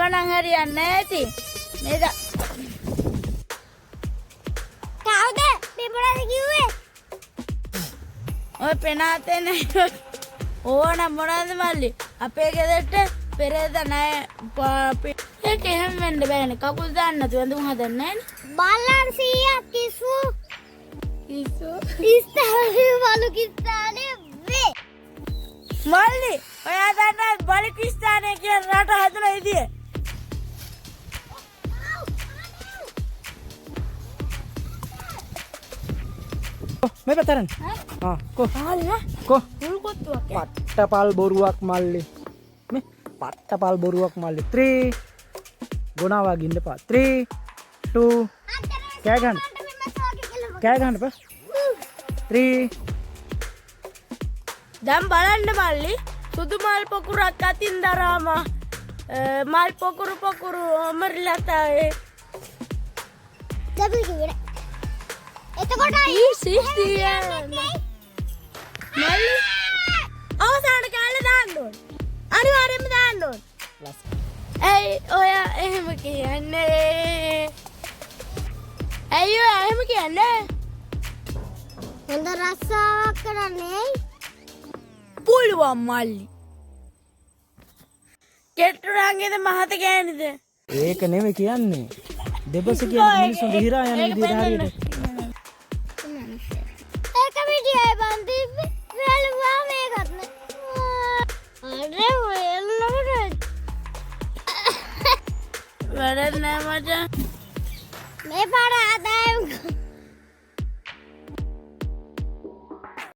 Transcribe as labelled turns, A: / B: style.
A: නම් හරියන්නේ නැති. නේද?
B: කවුද? මේ මොනවද කිව්වේ?
A: ඔය පෙනාතේ නෑ. ඕන මොනවද මල්ලි? අපේ ගෙදරට පෙරේද නැහැ. ඒක එහෙම වෙන්න බෑනේ. කකුල් දාන්න නැතුව ඇඳුම් හදන්නේ නෑනේ.
B: බල්ලන් 100ක් කිසු. බලු කිස්තානේ වේ.
A: මල්ලි ඔයා දන්නා බලිකිස්තානය කියන රට හදන විදිය.
C: මේ පැතරන්. කො. කො.
A: මුල් කොත්තුවක්.
C: පට්ටපල් බොරුවක් මල්ලි. මේ පට්ටපල් බොරුවක් මල්ලි. 3 ගොනා වගින්න පා. 3 2 කෑ ගන්න. කෑ ගන්න පා. 3
A: දැන් බලන්න මල්ලි සුදු මල් පොකුරක් අතින් දරාම මල් පොකුරු මරිලා තාවේ.
B: දබල් කිව්වේ. එතකොට
A: මල්ලි අවසාන කාලේ දාන්න ඕන. අනිවාර්යයෙන්ම දාන්න ඕන. ඇයි ඔයා එහෙම කියන්නේ? ඇයි ඔයා එහෙම කියන්නේ?
B: හොඳ රස්සාවක් කරන්නේ.
A: පුළුවන් මල්ලි. කෙට්ටුරංගේද මහත ගෑනිද?
C: ඒක නෙමෙයි කියන්නේ. දෙබස කියන්නේ මිනිස්සු දිහිරා යන විදිහට හරියට.
B: ඒක විදියයි බන්දි වැළුවා මේකත් නේ. අरे වෙල්ලකට
A: වැඩක් නෑ මචං.
B: මේ පාර ආදායම්